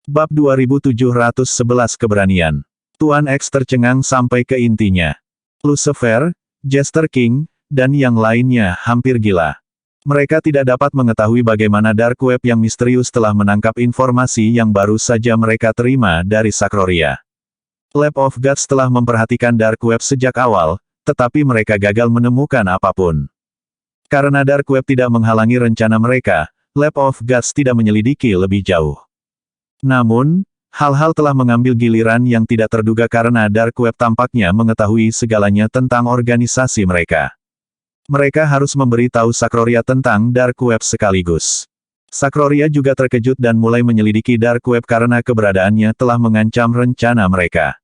Bab 2711 Keberanian. Tuan X tercengang sampai ke intinya. Lucifer, Jester King, dan yang lainnya hampir gila. Mereka tidak dapat mengetahui bagaimana Dark Web yang misterius telah menangkap informasi yang baru saja mereka terima dari Sakroria. Lab of Gods telah memperhatikan Dark Web sejak awal, tetapi mereka gagal menemukan apapun. Karena Dark Web tidak menghalangi rencana mereka, Lab of Gods tidak menyelidiki lebih jauh. Namun, hal-hal telah mengambil giliran yang tidak terduga karena Dark Web tampaknya mengetahui segalanya tentang organisasi mereka. Mereka harus memberitahu Sakroria tentang Dark Web sekaligus. Sakroria juga terkejut dan mulai menyelidiki Dark Web karena keberadaannya telah mengancam rencana mereka.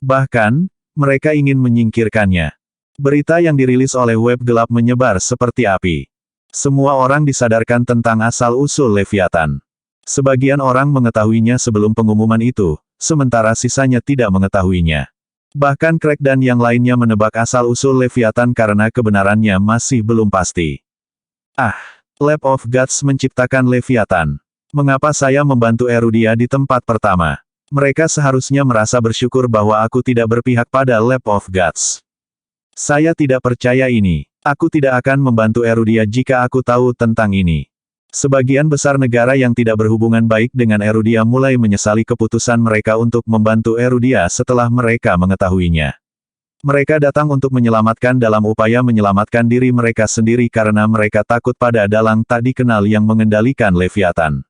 Bahkan, mereka ingin menyingkirkannya. Berita yang dirilis oleh web gelap menyebar seperti api. Semua orang disadarkan tentang asal-usul Leviathan. Sebagian orang mengetahuinya sebelum pengumuman itu, sementara sisanya tidak mengetahuinya. Bahkan Craig dan yang lainnya menebak asal-usul Leviathan karena kebenarannya masih belum pasti. Lab of Gods menciptakan Leviathan. Mengapa saya membantu Erudia di tempat pertama? Mereka seharusnya merasa bersyukur bahwa aku tidak berpihak pada Lab of Gods. Saya tidak percaya ini. Aku tidak akan membantu Erudia jika aku tahu tentang ini. Sebagian besar negara yang tidak berhubungan baik dengan Erudia mulai menyesali keputusan mereka untuk membantu Erudia setelah mereka mengetahuinya. Mereka datang untuk menyelamatkan dalam upaya menyelamatkan diri mereka sendiri karena mereka takut pada dalang tak dikenal yang mengendalikan Leviathan.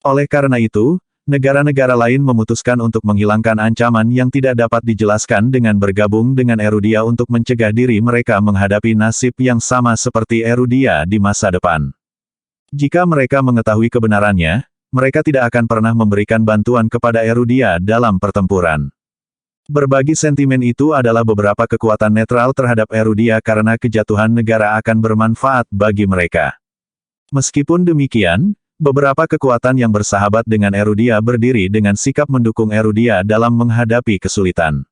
Oleh karena itu, negara-negara lain memutuskan untuk menghilangkan ancaman yang tidak dapat dijelaskan dengan bergabung dengan Erudia untuk mencegah diri mereka menghadapi nasib yang sama seperti Erudia di masa depan. Jika mereka mengetahui kebenarannya, mereka tidak akan pernah memberikan bantuan kepada Erudia dalam pertempuran. Berbagi sentimen itu adalah beberapa kekuatan netral terhadap Erudia karena kejatuhan negara akan bermanfaat bagi mereka. Meskipun demikian, beberapa kekuatan yang bersahabat dengan Erudia berdiri dengan sikap mendukung Erudia dalam menghadapi kesulitan.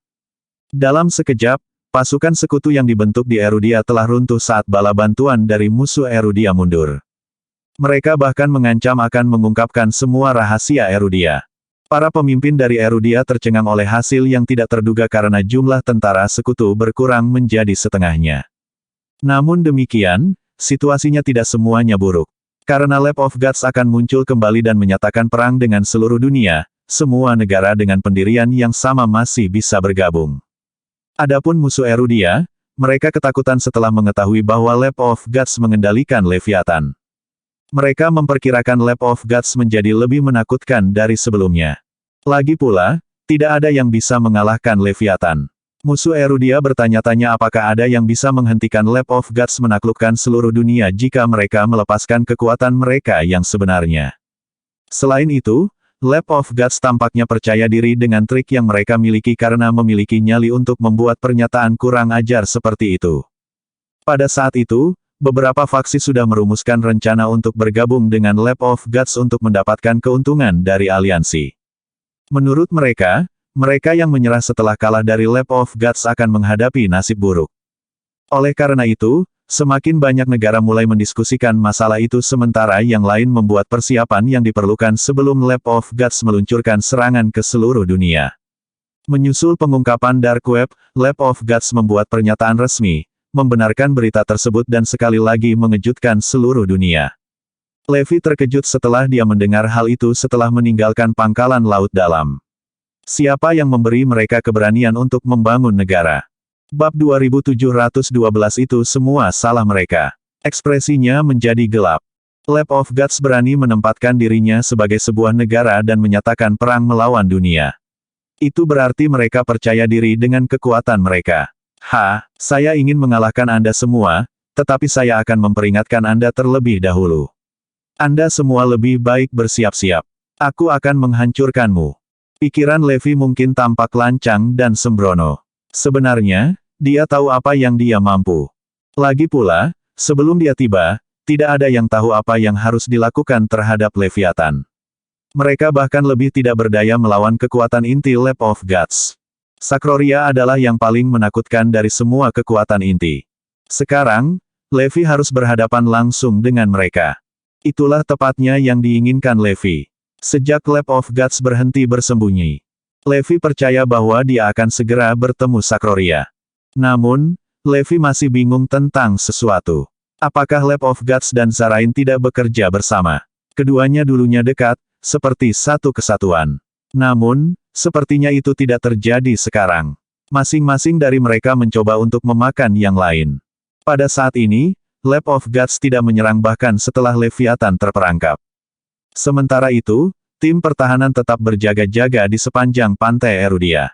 Dalam sekejap, pasukan sekutu yang dibentuk di Erudia telah runtuh saat bala bantuan dari musuh Erudia mundur. Mereka bahkan mengancam akan mengungkapkan semua rahasia Erudia. Para pemimpin dari Erudia tercengang oleh hasil yang tidak terduga karena jumlah tentara sekutu berkurang menjadi setengahnya. Namun demikian, situasinya tidak semuanya buruk. Karena Lab of Gods akan muncul kembali dan menyatakan perang dengan seluruh dunia, semua negara dengan pendirian yang sama masih bisa bergabung. Adapun musuh Erudia, mereka ketakutan setelah mengetahui bahwa Lab of Gods mengendalikan Leviathan. Mereka memperkirakan Lab of Gods menjadi lebih menakutkan dari sebelumnya. Lagi pula, tidak ada yang bisa mengalahkan Leviathan. Musuh Erudia bertanya-tanya apakah ada yang bisa menghentikan Lab of Gods menaklukkan seluruh dunia jika mereka melepaskan kekuatan mereka yang sebenarnya. Selain itu, Lab of Gods tampaknya percaya diri dengan trik yang mereka miliki karena memiliki nyali untuk membuat pernyataan kurang ajar seperti itu. Pada saat itu, beberapa faksi sudah merumuskan rencana untuk bergabung dengan Lab of Gods untuk mendapatkan keuntungan dari aliansi. Menurut mereka, mereka yang menyerah setelah kalah dari Lab of Gods akan menghadapi nasib buruk. Oleh karena itu, semakin banyak negara mulai mendiskusikan masalah itu sementara yang lain membuat persiapan yang diperlukan sebelum Lab of Gods meluncurkan serangan ke seluruh dunia. Menyusul pengungkapan Dark Web, Lab of Gods membuat pernyataan resmi, membenarkan berita tersebut dan sekali lagi mengejutkan seluruh dunia. Levi terkejut setelah dia mendengar hal itu setelah meninggalkan pangkalan laut dalam. Siapa yang memberi mereka keberanian untuk membangun negara? Bab 2712 itu semua salah mereka. Ekspresinya menjadi gelap. Lab of Gods berani menempatkan dirinya sebagai sebuah negara dan menyatakan perang melawan dunia. Itu berarti mereka percaya diri dengan kekuatan mereka. Saya ingin mengalahkan Anda semua, tetapi saya akan memperingatkan Anda terlebih dahulu. Anda semua lebih baik bersiap-siap. Aku akan menghancurkanmu. Pikiran Levi mungkin tampak lancang dan sembrono. Sebenarnya, dia tahu apa yang dia mampu. Lagi pula, sebelum dia tiba, tidak ada yang tahu apa yang harus dilakukan terhadap Leviathan. Mereka bahkan lebih tidak berdaya melawan kekuatan inti Lab of Gods. Sakroria adalah yang paling menakutkan dari semua kekuatan inti. Sekarang, Levi harus berhadapan langsung dengan mereka. Itulah tepatnya yang diinginkan Levi. Sejak Lab of Gods berhenti bersembunyi, Levi percaya bahwa dia akan segera bertemu Sakroria. Namun, Levi masih bingung tentang sesuatu. Apakah Lab of Gods dan Zarain tidak bekerja bersama? Keduanya dulunya dekat, seperti satu kesatuan. Namun, sepertinya itu tidak terjadi sekarang. Masing-masing dari mereka mencoba untuk memakan yang lain. Pada saat ini, Lab of Gods tidak menyerang bahkan setelah Leviathan terperangkap. Sementara itu, tim pertahanan tetap berjaga-jaga di sepanjang pantai Erudia.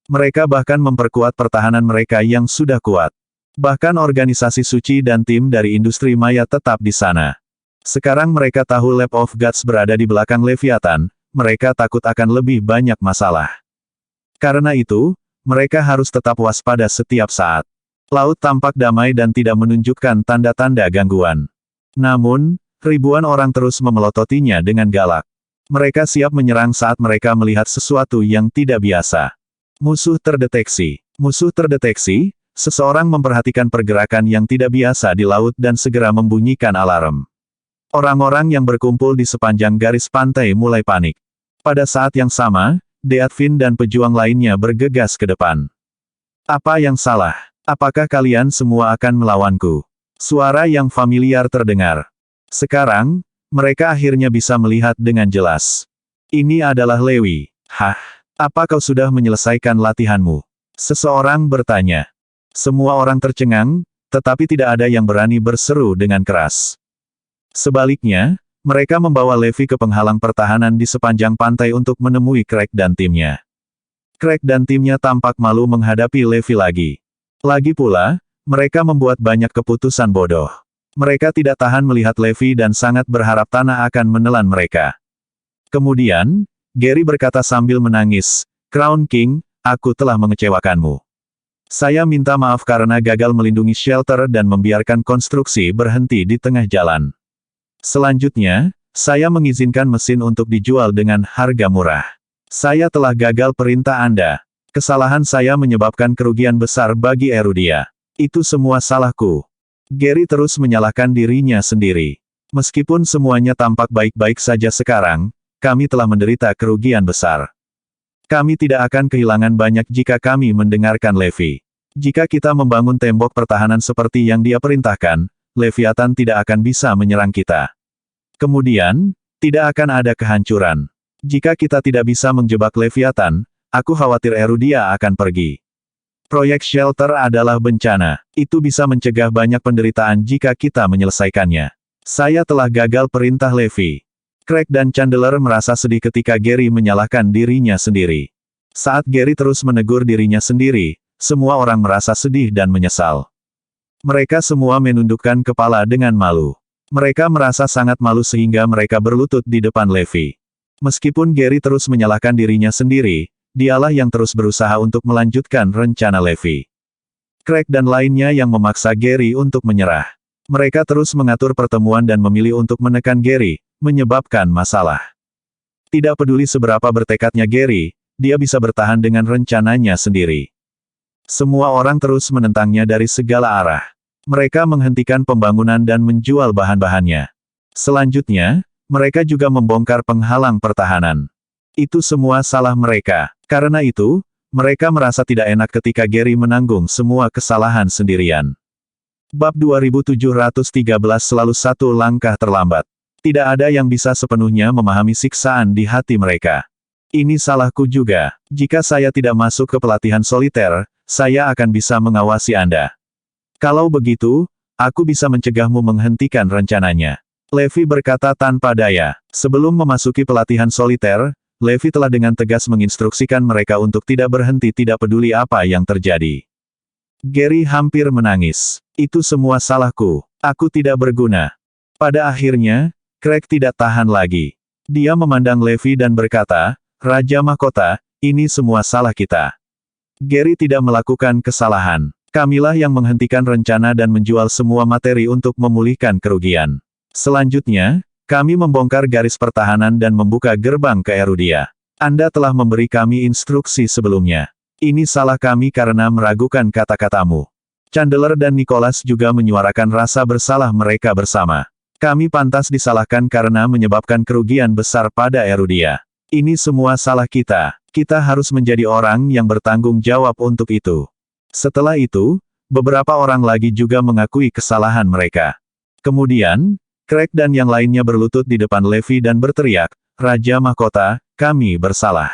Mereka bahkan memperkuat pertahanan mereka yang sudah kuat. Bahkan organisasi suci dan tim dari industri maya tetap di sana. Sekarang mereka tahu Lab of Gods berada di belakang Leviathan, mereka takut akan lebih banyak masalah. Karena itu, mereka harus tetap waspada setiap saat. Laut tampak damai dan tidak menunjukkan tanda-tanda gangguan. Namun, ribuan orang terus memelototinya dengan galak. Mereka siap menyerang saat mereka melihat sesuatu yang tidak biasa. Musuh terdeteksi. Musuh terdeteksi, seseorang memperhatikan pergerakan yang tidak biasa di laut dan segera membunyikan alarm. Orang-orang yang berkumpul di sepanjang garis pantai mulai panik. Pada saat yang sama, Deatvin dan pejuang lainnya bergegas ke depan. Apa yang salah? Apakah kalian semua akan melawanku? Suara yang familiar terdengar. Sekarang, mereka akhirnya bisa melihat dengan jelas. Ini adalah Lewi. Hah? Apa kau sudah menyelesaikan latihanmu? Seseorang bertanya. Semua orang tercengang, tetapi tidak ada yang berani berseru dengan keras. Sebaliknya, mereka membawa Levi ke penghalang pertahanan di sepanjang pantai untuk menemui Craig dan timnya. Craig dan timnya tampak malu menghadapi Levi lagi. Lagi pula, mereka membuat banyak keputusan bodoh. Mereka tidak tahan melihat Levi dan sangat berharap tanah akan menelan mereka. Kemudian, Gary berkata sambil menangis, "Crown King, aku telah mengecewakanmu. Saya minta maaf karena gagal melindungi shelter dan membiarkan konstruksi berhenti di tengah jalan. Selanjutnya, saya mengizinkan mesin untuk dijual dengan harga murah. Saya telah gagal perintah Anda. Kesalahan saya menyebabkan kerugian besar bagi Erudia. Itu semua salahku." Gary terus menyalahkan dirinya sendiri. Meskipun semuanya tampak baik-baik saja sekarang, kami telah menderita kerugian besar. Kami tidak akan kehilangan banyak jika kami mendengarkan Levi. Jika kita membangun tembok pertahanan seperti yang dia perintahkan, Leviathan tidak akan bisa menyerang kita. Kemudian, tidak akan ada kehancuran. Jika kita tidak bisa menjebak Leviathan, aku khawatir Erudia akan pergi. Proyek shelter adalah bencana. Itu bisa mencegah banyak penderitaan jika kita menyelesaikannya. Saya telah gagal perintah Levi. Craig dan Chandler merasa sedih ketika Gary menyalahkan dirinya sendiri. Saat Gary terus menegur dirinya sendiri, semua orang merasa sedih dan menyesal. Mereka semua menundukkan kepala dengan malu. Mereka merasa sangat malu sehingga mereka berlutut di depan Levi. Meskipun Gary terus menyalahkan dirinya sendiri, dialah yang terus berusaha untuk melanjutkan rencana Levi. Craig dan lainnya yang memaksa Gary untuk menyerah. Mereka terus mengatur pertemuan dan memilih untuk menekan Gary, menyebabkan masalah. Tidak peduli seberapa bertekadnya Gary, dia bisa bertahan dengan rencananya sendiri. Semua orang terus menentangnya dari segala arah. Mereka menghentikan pembangunan dan menjual bahan-bahannya. Selanjutnya, mereka juga membongkar penghalang pertahanan. Itu semua salah mereka. Karena itu, mereka merasa tidak enak ketika Gary menanggung semua kesalahan sendirian. Bab 2713 selalu satu langkah terlambat. Tidak ada yang bisa sepenuhnya memahami siksaan di hati mereka. Ini salahku juga. Jika saya tidak masuk ke pelatihan soliter, saya akan bisa mengawasi Anda. Kalau begitu, aku bisa mencegahmu menghentikan rencananya. Levi berkata tanpa daya. Sebelum memasuki pelatihan soliter, Levi telah dengan tegas menginstruksikan mereka untuk tidak berhenti tidak peduli apa yang terjadi. Gary hampir menangis. Itu semua salahku. Aku tidak berguna. Pada akhirnya, Craig tidak tahan lagi. Dia memandang Levi dan berkata, "Raja Mahkota, ini semua salah kita. Gary tidak melakukan kesalahan. Kamilah yang menghentikan rencana dan menjual semua materi untuk memulihkan kerugian. Selanjutnya, kami membongkar garis pertahanan dan membuka gerbang ke Erudia. Anda telah memberi kami instruksi sebelumnya. Ini salah kami karena meragukan kata-katamu." Chandler dan Nicholas juga menyuarakan rasa bersalah mereka bersama. Kami pantas disalahkan karena menyebabkan kerugian besar pada Erudia. Ini semua salah kita. Kita harus menjadi orang yang bertanggung jawab untuk itu. Setelah itu, beberapa orang lagi juga mengakui kesalahan mereka. Kemudian, Craig dan yang lainnya berlutut di depan Levi dan berteriak, Raja Mahkota, kami bersalah.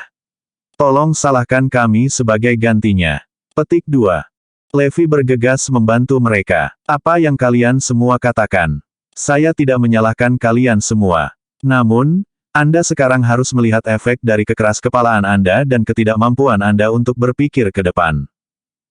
Tolong salahkan kami sebagai gantinya. Petik 2. Levi bergegas membantu mereka. Apa yang kalian semua katakan? Saya tidak menyalahkan kalian semua. Namun, Anda sekarang harus melihat efek dari kekeraskepalaan Anda dan ketidakmampuan Anda untuk berpikir ke depan.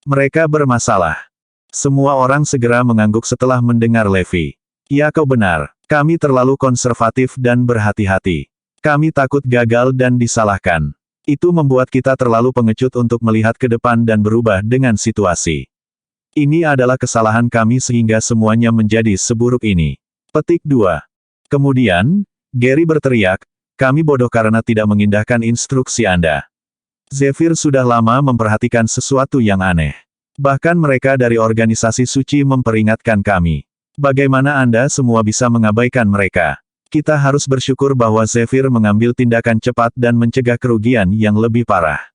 Mereka bermasalah. Semua orang segera mengangguk setelah mendengar Levi. Ya, kau benar. Kami terlalu konservatif dan berhati-hati. Kami takut gagal dan disalahkan. Itu membuat kita terlalu pengecut untuk melihat ke depan dan berubah dengan situasi. Ini adalah kesalahan kami sehingga semuanya menjadi seburuk ini. Petik 2. Kemudian, Gary berteriak, kami bodoh karena tidak mengindahkan instruksi Anda. Zephyr sudah lama memperhatikan sesuatu yang aneh. Bahkan mereka dari organisasi suci memperingatkan kami. Bagaimana Anda semua bisa mengabaikan mereka? Kita harus bersyukur bahwa Zephyr mengambil tindakan cepat dan mencegah kerugian yang lebih parah.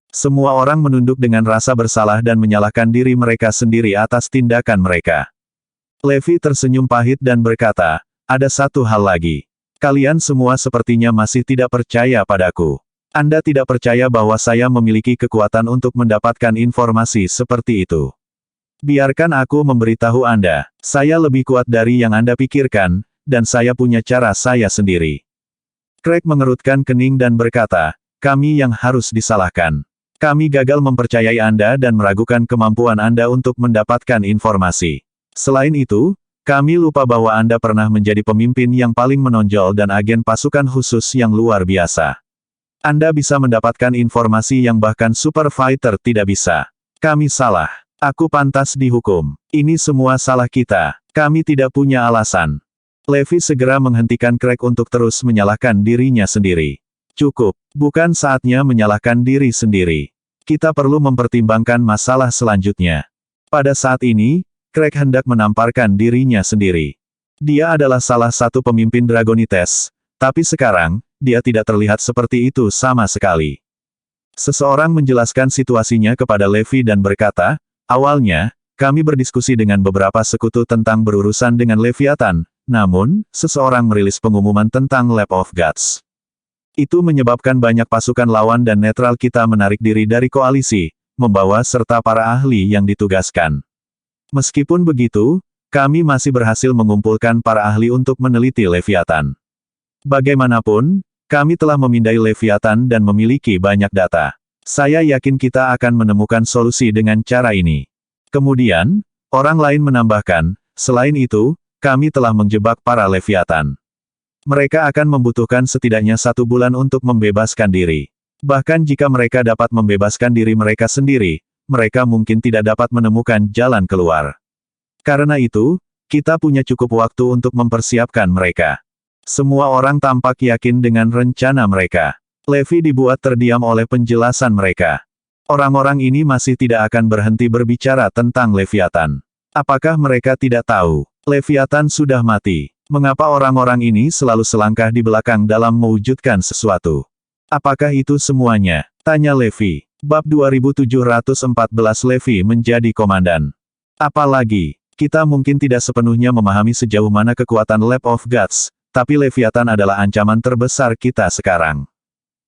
Semua orang menunduk dengan rasa bersalah dan menyalahkan diri mereka sendiri atas tindakan mereka. Levi tersenyum pahit dan berkata, ada satu hal lagi. Kalian semua sepertinya masih tidak percaya padaku. Anda tidak percaya bahwa saya memiliki kekuatan untuk mendapatkan informasi seperti itu. Biarkan aku memberitahu Anda, saya lebih kuat dari yang Anda pikirkan, dan saya punya cara saya sendiri. Craig mengerutkan kening dan berkata, kami yang harus disalahkan. Kami gagal mempercayai Anda dan meragukan kemampuan Anda untuk mendapatkan informasi. Selain itu, kami lupa bahwa Anda pernah menjadi pemimpin yang paling menonjol dan agen pasukan khusus yang luar biasa. Anda bisa mendapatkan informasi yang bahkan super fighter tidak bisa. Kami salah. Aku pantas dihukum. Ini semua salah kita. Kami tidak punya alasan. Levi segera menghentikan Craig untuk terus menyalahkan dirinya sendiri. Cukup, bukan saatnya menyalahkan diri sendiri. Kita perlu mempertimbangkan masalah selanjutnya. Pada saat ini, Craig hendak menamparkan dirinya sendiri. Dia adalah salah satu pemimpin Dragonites, tapi sekarang, dia tidak terlihat seperti itu sama sekali. Seseorang menjelaskan situasinya kepada Levi dan berkata, awalnya, kami berdiskusi dengan beberapa sekutu tentang berurusan dengan Leviathan. Namun, seseorang merilis pengumuman tentang Lab of Gods. Itu menyebabkan banyak pasukan lawan dan netral kita menarik diri dari koalisi, membawa serta para ahli yang ditugaskan. Meskipun begitu, kami masih berhasil mengumpulkan para ahli untuk meneliti Leviathan. Bagaimanapun, kami telah memindai Leviathan dan memiliki banyak data. Saya yakin kita akan menemukan solusi dengan cara ini. Kemudian, orang lain menambahkan, selain itu, kami telah menjebak para Leviathan. Mereka akan membutuhkan setidaknya 1 bulan untuk membebaskan diri. Bahkan jika mereka dapat membebaskan diri mereka sendiri, mereka mungkin tidak dapat menemukan jalan keluar. Karena itu, kita punya cukup waktu untuk mempersiapkan mereka. Semua orang tampak yakin dengan rencana mereka. Levi dibuat terdiam oleh penjelasan mereka. Orang-orang ini masih tidak akan berhenti berbicara tentang Leviathan. Apakah mereka tidak tahu? Leviathan sudah mati. Mengapa orang-orang ini selalu selangkah di belakang dalam mewujudkan sesuatu? Apakah itu semuanya? Tanya Levi. Bab 2714 Levi menjadi komandan. Apalagi, kita mungkin tidak sepenuhnya memahami sejauh mana kekuatan Lab of Gods, tapi Leviathan adalah ancaman terbesar kita sekarang.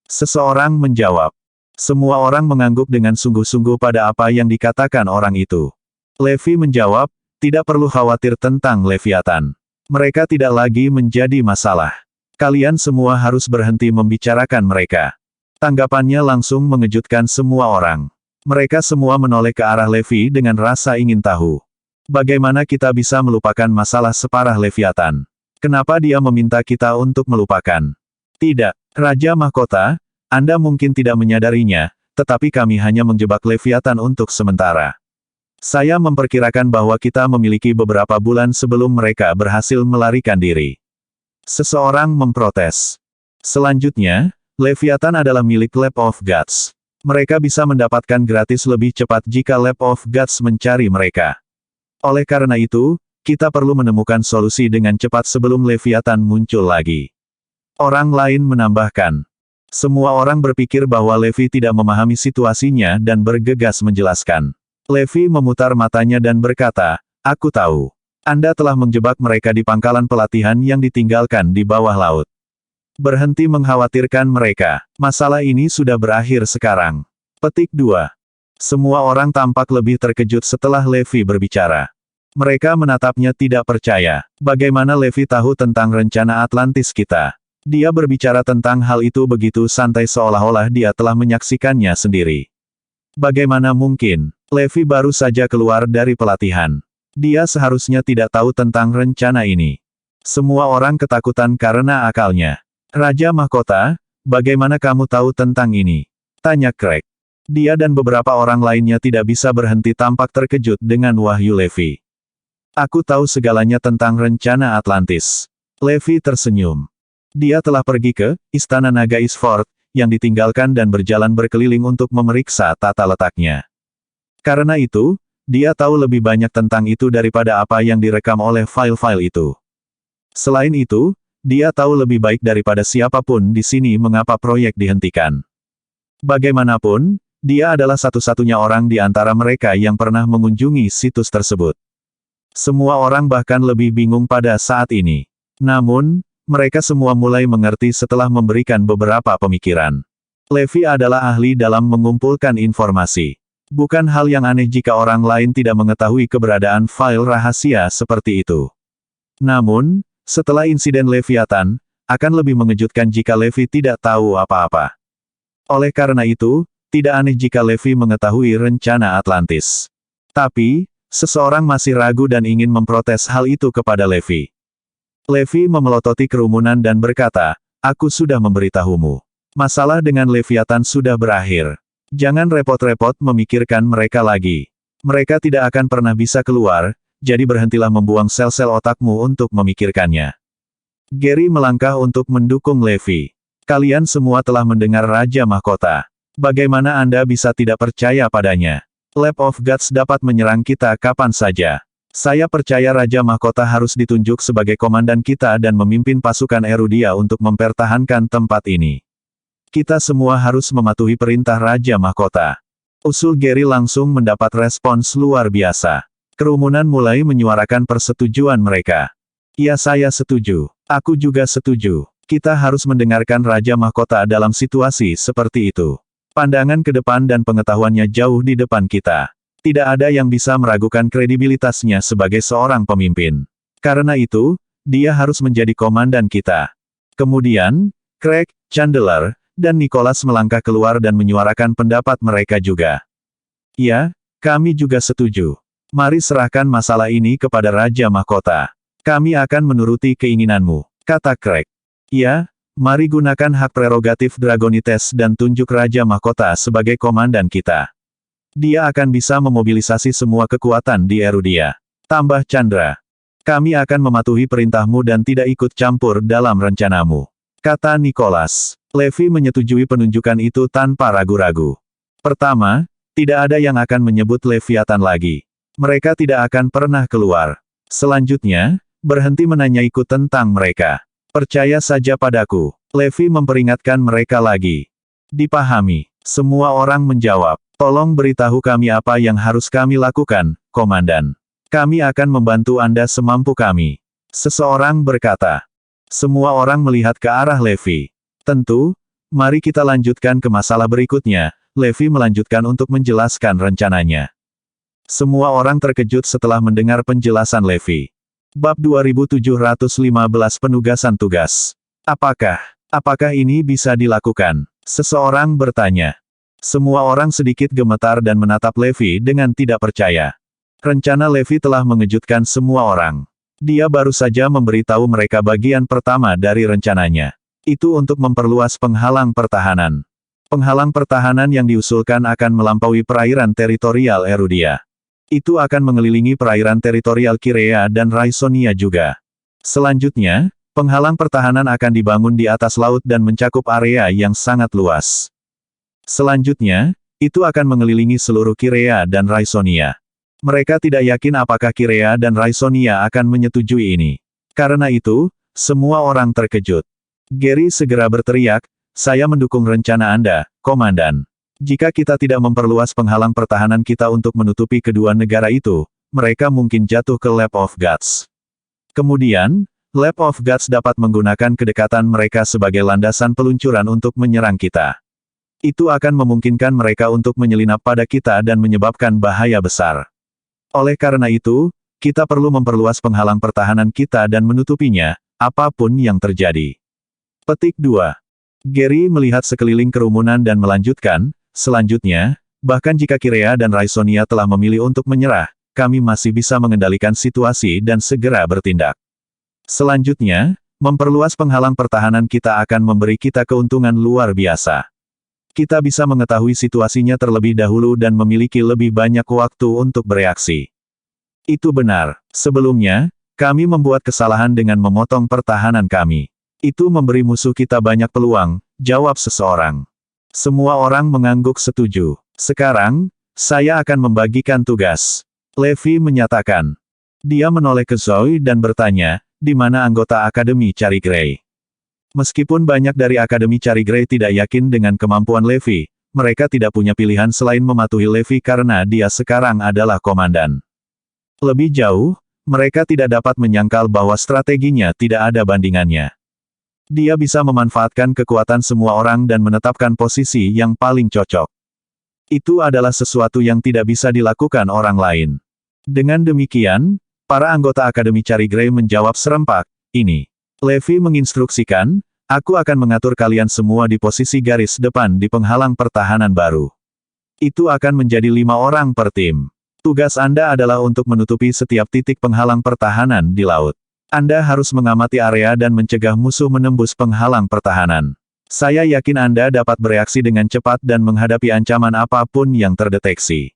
Seseorang menjawab. Semua orang mengangguk dengan sungguh-sungguh pada apa yang dikatakan orang itu. Levi menjawab, tidak perlu khawatir tentang Leviathan. Mereka tidak lagi menjadi masalah. Kalian semua harus berhenti membicarakan mereka. Tanggapannya langsung mengejutkan semua orang. Mereka semua menoleh ke arah Levi dengan rasa ingin tahu. Bagaimana kita bisa melupakan masalah separah Leviathan? Kenapa dia meminta kita untuk melupakan? Tidak, Raja Mahkota, Anda mungkin tidak menyadarinya, tetapi kami hanya menjebak Leviathan untuk sementara. Saya memperkirakan bahwa kita memiliki beberapa bulan sebelum mereka berhasil melarikan diri. Seseorang memprotes. Selanjutnya, Leviathan adalah milik Lab of Gods. Mereka bisa mendapatkan gratis lebih cepat jika Lab of Gods mencari mereka. Oleh karena itu, kita perlu menemukan solusi dengan cepat sebelum Leviathan muncul lagi. Orang lain menambahkan. Semua orang berpikir bahwa Levi tidak memahami situasinya dan bergegas menjelaskan. Levi memutar matanya dan berkata, aku tahu. Anda telah menjebak mereka di pangkalan pelatihan yang ditinggalkan di bawah laut. Berhenti mengkhawatirkan mereka. Masalah ini sudah berakhir sekarang. Petik 2. Semua orang tampak lebih terkejut setelah Levi berbicara. Mereka menatapnya tidak percaya. Bagaimana Levi tahu tentang rencana Atlantis kita? Dia berbicara tentang hal itu begitu santai seolah-olah dia telah menyaksikannya sendiri. Bagaimana mungkin? Levi baru saja keluar dari pelatihan. Dia seharusnya tidak tahu tentang rencana ini. Semua orang ketakutan karena akalnya. Raja Mahkota, bagaimana kamu tahu tentang ini? Tanya Craig. Dia dan beberapa orang lainnya tidak bisa berhenti tampak terkejut dengan wahyu Levi. Aku tahu segalanya tentang rencana Atlantis. Levi tersenyum. Dia telah pergi ke Istana Naga Isford, yang ditinggalkan dan berjalan berkeliling untuk memeriksa tata letaknya. Karena itu, dia tahu lebih banyak tentang itu daripada apa yang direkam oleh file-file itu. Selain itu, dia tahu lebih baik daripada siapapun di sini mengapa proyek dihentikan. Bagaimanapun, dia adalah satu-satunya orang di antara mereka yang pernah mengunjungi situs tersebut. Semua orang bahkan lebih bingung pada saat ini. Namun, mereka semua mulai mengerti setelah memberikan beberapa pemikiran. Levi adalah ahli dalam mengumpulkan informasi. Bukan hal yang aneh jika orang lain tidak mengetahui keberadaan file rahasia seperti itu. Namun, setelah insiden Leviathan, akan lebih mengejutkan jika Levi tidak tahu apa-apa. Oleh karena itu, tidak aneh jika Levi mengetahui rencana Atlantis. Tapi, seseorang masih ragu dan ingin memprotes hal itu kepada Levi. Levi memelototi kerumunan dan berkata, aku sudah memberitahumu. Masalah dengan Leviathan sudah berakhir. Jangan repot-repot memikirkan mereka lagi. Mereka tidak akan pernah bisa keluar, jadi berhentilah membuang sel-sel otakmu untuk memikirkannya. Gary melangkah untuk mendukung Levi. Kalian semua telah mendengar Raja Mahkota. Bagaimana Anda bisa tidak percaya padanya? Lab of Gods dapat menyerang kita kapan saja. Saya percaya Raja Mahkota harus ditunjuk sebagai komandan kita dan memimpin pasukan Erudia untuk mempertahankan tempat ini. Kita semua harus mematuhi perintah Raja Mahkota. Usul Gary langsung mendapat respons luar biasa. Kerumunan mulai menyuarakan persetujuan mereka. Ya, saya setuju. Aku juga setuju. Kita harus mendengarkan Raja Mahkota dalam situasi seperti itu. Pandangan ke depan dan pengetahuannya jauh di depan kita. Tidak ada yang bisa meragukan kredibilitasnya sebagai seorang pemimpin. Karena itu, dia harus menjadi komandan kita. Kemudian, Craig, Chandler, dan Nicholas melangkah keluar dan menyuarakan pendapat mereka juga. Ya, kami juga setuju. Mari serahkan masalah ini kepada Raja Mahkota. Kami akan menuruti keinginanmu, kata Craig. Ya, mari gunakan hak prerogatif Dragonites dan tunjuk Raja Mahkota sebagai komandan kita. Dia akan bisa memobilisasi semua kekuatan di Erudia. Tambah Chandra. Kami akan mematuhi perintahmu dan tidak ikut campur dalam rencanamu, kata Nicholas. Levi menyetujui penunjukan itu tanpa ragu-ragu. Pertama, tidak ada yang akan menyebut Leviathan lagi. Mereka tidak akan pernah keluar. Selanjutnya, berhenti menanyaiku tentang mereka. Percaya saja padaku. Levi memperingatkan mereka lagi. Dipahami. Semua orang menjawab. Tolong beritahu kami apa yang harus kami lakukan, Komandan. Kami akan membantu Anda semampu kami. Seseorang berkata. Semua orang melihat ke arah Levi. Tentu, mari kita lanjutkan ke masalah berikutnya. Levi melanjutkan untuk menjelaskan rencananya. Semua orang terkejut setelah mendengar penjelasan Levi. Bab 2715 Penugasan Tugas. Apakah ini bisa dilakukan? Seseorang bertanya. Semua orang sedikit gemetar dan menatap Levi dengan tidak percaya. Rencana Levi telah mengejutkan semua orang. Dia baru saja memberitahu mereka bagian pertama dari rencananya. Itu untuk memperluas penghalang pertahanan. Penghalang pertahanan yang diusulkan akan melampaui perairan teritorial Erudia. Itu akan mengelilingi perairan teritorial Kirea dan Raisonia juga. Selanjutnya, penghalang pertahanan akan dibangun di atas laut dan mencakup area yang sangat luas. Selanjutnya, itu akan mengelilingi seluruh Kirea dan Raisonia. Mereka tidak yakin apakah Kirea dan Raisonia akan menyetujui ini. Karena itu, semua orang terkejut. Gary segera berteriak, "Saya mendukung rencana Anda, Komandan. Jika kita tidak memperluas penghalang pertahanan kita untuk menutupi kedua negara itu, mereka mungkin jatuh ke Lap of Gods. Kemudian, Lap of Gods dapat menggunakan kedekatan mereka sebagai landasan peluncuran untuk menyerang kita. Itu akan memungkinkan mereka untuk menyelinap pada kita dan menyebabkan bahaya besar. Oleh karena itu, kita perlu memperluas penghalang pertahanan kita dan menutupinya, apapun yang terjadi." Petik 2. Gary melihat sekeliling kerumunan dan melanjutkan, "Selanjutnya, bahkan jika Kirea dan Raisonia telah memilih untuk menyerah, kami masih bisa mengendalikan situasi dan segera bertindak. Selanjutnya, memperluas penghalang pertahanan kita akan memberi kita keuntungan luar biasa. Kita bisa mengetahui situasinya terlebih dahulu dan memiliki lebih banyak waktu untuk bereaksi." Itu benar. Sebelumnya, kami membuat kesalahan dengan memotong pertahanan kami. Itu memberi musuh kita banyak peluang, jawab seseorang. Semua orang mengangguk setuju. "Sekarang, saya akan membagikan tugas." Levi menyatakan. Dia menoleh ke Zoe dan bertanya, "Di mana anggota Akademi Cari Grey?" Meskipun banyak dari Akademi Cari Grey tidak yakin dengan kemampuan Levi, mereka tidak punya pilihan selain mematuhi Levi karena dia sekarang adalah komandan. Lebih jauh, mereka tidak dapat menyangkal bahwa strateginya tidak ada bandingannya. Dia bisa memanfaatkan kekuatan semua orang dan menetapkan posisi yang paling cocok. Itu adalah sesuatu yang tidak bisa dilakukan orang lain. Dengan demikian, para anggota Akademi Cari Grey menjawab serempak, "Ini." Levi menginstruksikan, "Aku akan mengatur kalian semua di posisi garis depan di penghalang pertahanan baru. Itu akan menjadi 5 orang per tim. Tugas Anda adalah untuk menutupi setiap titik penghalang pertahanan di laut. Anda harus mengamati area dan mencegah musuh menembus penghalang pertahanan. Saya yakin Anda dapat bereaksi dengan cepat dan menghadapi ancaman apapun yang terdeteksi."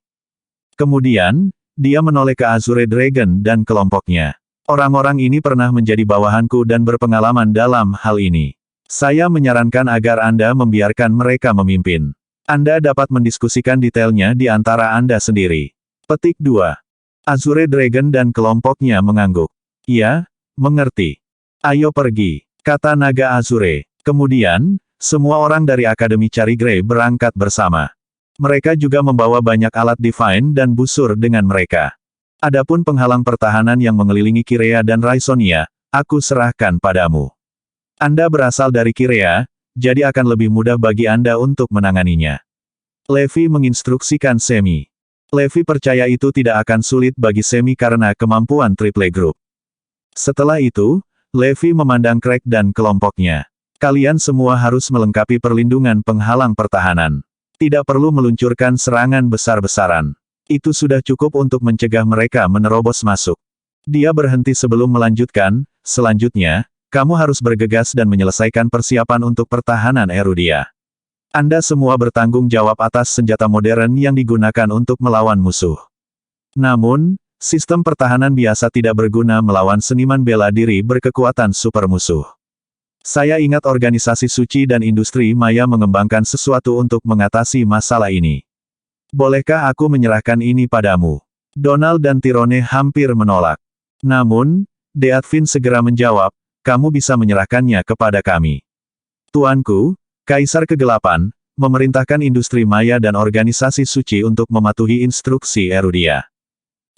Kemudian, dia menoleh ke Azure Dragon dan kelompoknya. "Orang-orang ini pernah menjadi bawahanku dan berpengalaman dalam hal ini. Saya menyarankan agar Anda membiarkan mereka memimpin. Anda dapat mendiskusikan detailnya di antara Anda sendiri." Petik 2. Azure Dragon dan kelompoknya mengangguk. "Ya, mengerti. Ayo pergi," kata naga Azure. Kemudian, semua orang dari Akademi Cari Grey berangkat bersama. Mereka juga membawa banyak alat divine dan busur dengan mereka. Adapun penghalang pertahanan yang mengelilingi Kirea dan Raisonia, aku serahkan padamu. Anda berasal dari Kirea, jadi akan lebih mudah bagi Anda untuk menanganinya." Levi menginstruksikan Semi. Levi percaya itu tidak akan sulit bagi Semi karena kemampuan Triple Group. Setelah itu, Levi memandang Craig dan kelompoknya. "Kalian semua harus melengkapi perlindungan penghalang pertahanan. Tidak perlu meluncurkan serangan besar-besaran. Itu sudah cukup untuk mencegah mereka menerobos masuk." Dia berhenti sebelum melanjutkan, "Selanjutnya, kamu harus bergegas dan menyelesaikan persiapan untuk pertahanan Erudia. Anda semua bertanggung jawab atas senjata modern yang digunakan untuk melawan musuh. Namun, sistem pertahanan biasa tidak berguna melawan seniman bela diri berkekuatan super musuh. Saya ingat organisasi suci dan industri maya mengembangkan sesuatu untuk mengatasi masalah ini. Bolehkah aku menyerahkan ini padamu?" Donald dan Tyrone hampir menolak. Namun, Deathvin segera menjawab, "Kamu bisa menyerahkannya kepada kami. Tuanku, Kaisar Kegelapan, memerintahkan industri maya dan organisasi suci untuk mematuhi instruksi Erudia."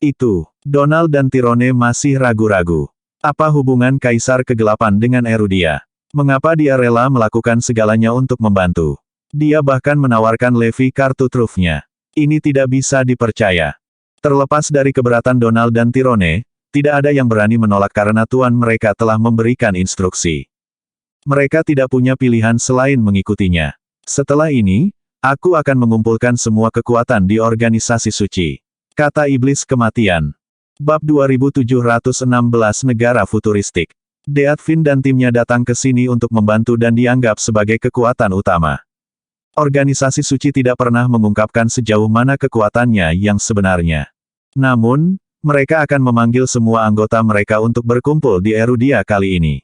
Itu, Donald dan Tyrone masih ragu-ragu. Apa hubungan Kaisar Kegelapan dengan Erudia? Mengapa dia rela melakukan segalanya untuk membantu? Dia bahkan menawarkan Levi kartu trufnya. Ini tidak bisa dipercaya. Terlepas dari keberatan Donald dan Tyrone, tidak ada yang berani menolak karena tuan mereka telah memberikan instruksi. Mereka tidak punya pilihan selain mengikutinya. "Setelah ini, aku akan mengumpulkan semua kekuatan di organisasi suci," kata Iblis Kematian. Bab 2716 Negara Futuristik. Deathvin dan timnya datang ke sini untuk membantu dan dianggap sebagai kekuatan utama. Organisasi suci tidak pernah mengungkapkan sejauh mana kekuatannya yang sebenarnya. Namun, mereka akan memanggil semua anggota mereka untuk berkumpul di Erudia kali ini.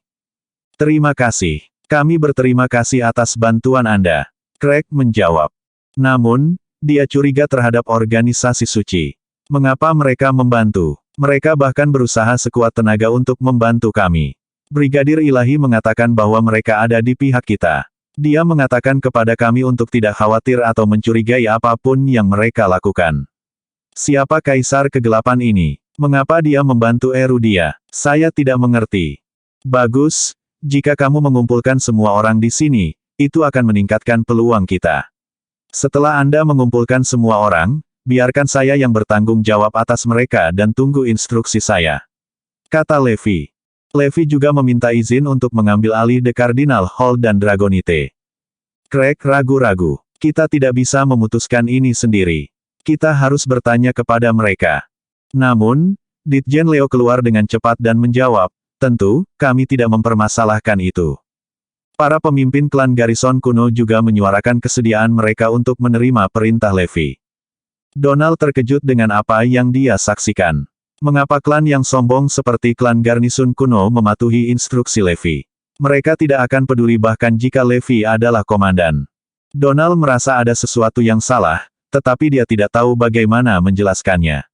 "Terima kasih. Kami berterima kasih atas bantuan Anda," Craig menjawab. Namun, dia curiga terhadap organisasi suci. Mengapa mereka membantu? Mereka bahkan berusaha sekuat tenaga untuk membantu kami. Brigadir Ilahi mengatakan bahwa mereka ada di pihak kita. Dia mengatakan kepada kami untuk tidak khawatir atau mencurigai apapun yang mereka lakukan. Siapa Kaisar Kegelapan ini? Mengapa dia membantu Erudia? Saya tidak mengerti. Bagus, jika kamu mengumpulkan semua orang di sini, itu akan meningkatkan peluang kita. Setelah Anda mengumpulkan semua orang, biarkan saya yang bertanggung jawab atas mereka dan tunggu instruksi saya. Kata Levi. Levi juga meminta izin untuk mengambil alih The Cardinal Hall dan Dragonite. Craig ragu-ragu. Kita tidak bisa memutuskan ini sendiri. Kita harus bertanya kepada mereka. Namun, Ditjen Leo keluar dengan cepat dan menjawab, tentu, kami tidak mempermasalahkan itu. Para pemimpin klan Garrison kuno juga menyuarakan kesediaan mereka untuk menerima perintah Levi. Donald terkejut dengan apa yang dia saksikan. Mengapa klan yang sombong seperti klan Garnison kuno mematuhi instruksi Levi? Mereka tidak akan peduli bahkan jika Levi adalah komandan. Donald merasa ada sesuatu yang salah, tetapi dia tidak tahu bagaimana menjelaskannya.